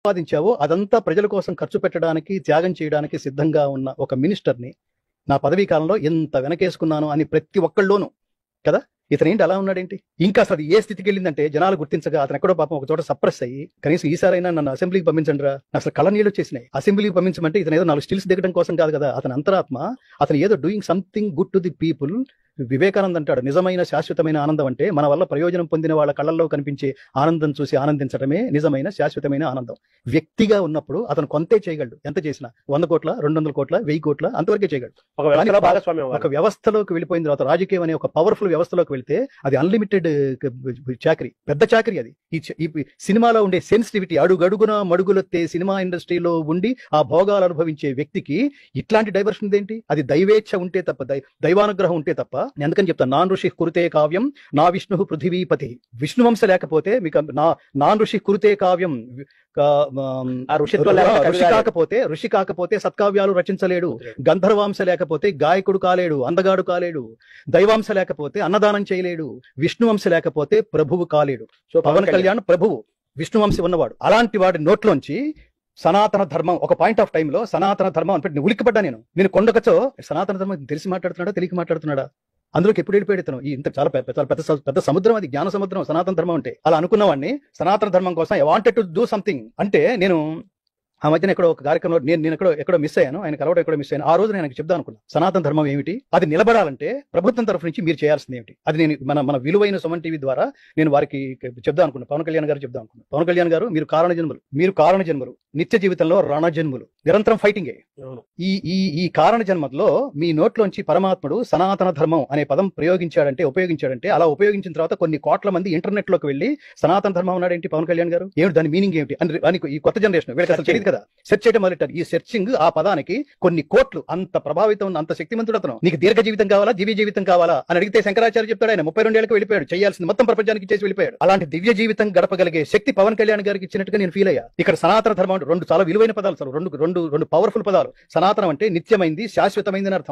సంపాదించావో అదంతా ప్రజల కోసం ఖర్చు పెట్టడానికి, త్యాగం చేయడానికి సిద్ధంగా ఉన్న ఒక మినిస్టర్ని నా పదవీ కాలంలో ఎంత వెనకేసుకున్నాను అని ప్రతి ఒక్కళ్ళలోనూ కదా. ఇతనేంటి అలా ఉన్నాడేంటి? ఇంకా అసలు ఏ స్థితికి వెళ్ళిందంటే జనాలు గుర్తించగా అతను ఎక్కడో పాపం ఒక చోట సప్రెస్ అయ్యి కనీసం ఈసారైనా నన్ను అసెంబ్లీకి పంపించండి రా, అసలు కళ్ళ నీళ్ళు వచ్చేసినాయి. అసెంబ్లీకి పంపించమంటే ఇతను ఏదో 4 స్టిల్స్ దిగడం కోసం కాదు కదా. అతని అంతరాత్మ అతను ఏదో doing something good to the people. Vivekananda అంటాడు, నిజమైన శాశ్వతమైన ఆనందం అంటే మన వల్ల ప్రయోజనం పొందిన వాళ్ళ కళ్ళల్లో కనిపించే ఆనందం చూసి ఆనందించడమే నిజమైన శాశ్వతమైన ఆనందం. వ్యక్తిగా ఉన్నప్పుడు అతను కొంతే చేయగలడు, ఎంత చేసినా 100 కోట్ల 200 కోట్ల 1000 కోట్ల అంతవరకే చేయగలడు. ఒక వ్యవస్థలోకి వెళ్ళిపోయిన తర్వాత, రాజకీయం అనే ఒక పవర్ఫుల్ వ్యవస్థలోకి వెళ్తే అది అన్లిమిటెడ్ చాకరీ, పెద్ద చాకరీ అది. ఈ సినిమాలో ఉండే సెన్సిటివిటీ, అడుగడుగున మడుగులొత్తే సినిమా ఇండస్ట్రీలో ఉండి ఆ భోగాలు అనుభవించే వ్యక్తికి ఇట్లాంటి డైవర్షన్ ఏంటి? అది దైవేచ్ఛ ఉంటే తప్ప, దైవానుగ్రహం ఉంటే తప్ప. ఎందుకని చెప్తాను, నాన్ ఋషి కురుతే కావ్యం నా విష్ణు పృథివీపతి. విష్ణువంశ లేకపోతే మీకు నాన్ ఋషి కురుతే కావ్యం, ఋషి కాకపోతే సత్కావ్యాలు రచించలేడు. గంధర్వాంశ లేకపోతే గాయకుడు కాలేడు, అందగాడు కాలేడు. దైవాంశ లేకపోతే అన్నదానం చేయలేడు. విష్ణువంశ లేకపోతే ప్రభువు కాలేడు. సో పవన్ కళ్యాణ్ ప్రభువు, విష్ణువంశ ఉన్నవాడు. అలాంటి వాడి నోట్లోంచి సనాతన ధర్మం ఒక పాయింట్ ఆఫ్ టైంలో సనాతన ధర్మం అని పెట్టి ఉలిక్కిపడ్డా నేను కొండకచ్చో సనాతన ధర్మం తెలిసి మాట్లాడుతున్నాడా తెలియక మాట్లాడుతున్నాడా? అందులోకి ఎప్పుడు వెళ్ళిపోయాడు ఇతను? ఇంత చాలా పెద్ద సముద్రం అది, జ్ఞాన సముద్రం సనాతన ధర్మం అంటే. అలా అనుకున్నవాడిని సనాతన ధర్మం కోసం I wanted to do something అంటే, నేను ఆ మధ్యన ఎక్కడో ఒక కార్యక్రమంలో నేను ఎక్కడో మిస్ అయ్యాను, ఆయన కలవడం ఎక్కడో మిస్ అయ్యాను. ఆ రోజు నేను చెప్దాం అనుకున్నాను, సనాతన ధర్మం ఏమిటి, అది నిలబడాలంటే ప్రభుత్వం తరఫు నుంచి మీరు చేయాల్సింది ఏమిటి. అది నేను మన విలువైన సుమన్ టీవీ ద్వారా నేను వారికి చెప్దాం అనుకున్నాను. పవన్ కళ్యాణ్ గారు చెప్దాం అనుకున్నాను. పవన్ కళ్యాణ్ గారు, మీరు కారణ జన్మలు, నిత్య జీవితంలో రణ జన్ములు, నిరంతరం ఫైటింగే. ఈ కారణ జన్మలో మీ నోట్లోంచి పరమాత్ముడు సనాతన ధర్మం అనే పదం ఉపయోగించాడంటే అలా ఉపయోగించిన తర్వాత కొన్ని కోట్ల మంది ఇంటర్నెట్ లోకి వెళ్ళి సనాతన ధర్మం ఉన్నాడేంటి పవన్ కళ్యాణ్ గారు, ఏమిటి దాని మీనింగ్ ఏమిటి అని ఈ కొత్త జనరేషన్ వీళ్ళకి అసలు తెలియదు కదా, సెర్చ్ చేయడం మొదలెట్టారు. ఈ సెర్చింగ్, ఆ పదానికి కొన్ని కోట్లు, అంత ప్రభావితం ఉన్న, అంత శక్తిమంతుడు అతను. నీకు దీర్ఘ జీవితం కావాలా, దివ్య జీవితం కావాలా అని అడిగితే శంకరాచార్య చెప్తాడు, ఆయన 32 ఏళ్ళకి వెళ్ళిపోయాడు, చేయాల్సింది మొత్తం ప్రపంచానికి చేసి వెళ్ళిపోయాడు. అలాంటి దివ్య జీవితం గడపగలిగే శక్తి పవన్ కళ్యాణ్ గారికి ఇచ్చినట్టుగా నేను ఫీల్ అయ్యా. ఇక్కడ సనాతన ధర్మం 2 చాలా విలువైన పదాలు సార్, రెండు పవర్ఫుల్ పదాలు. సనాతనం అంటే నిత్యమైంది, శాశ్వతమైంది అని అర్థం.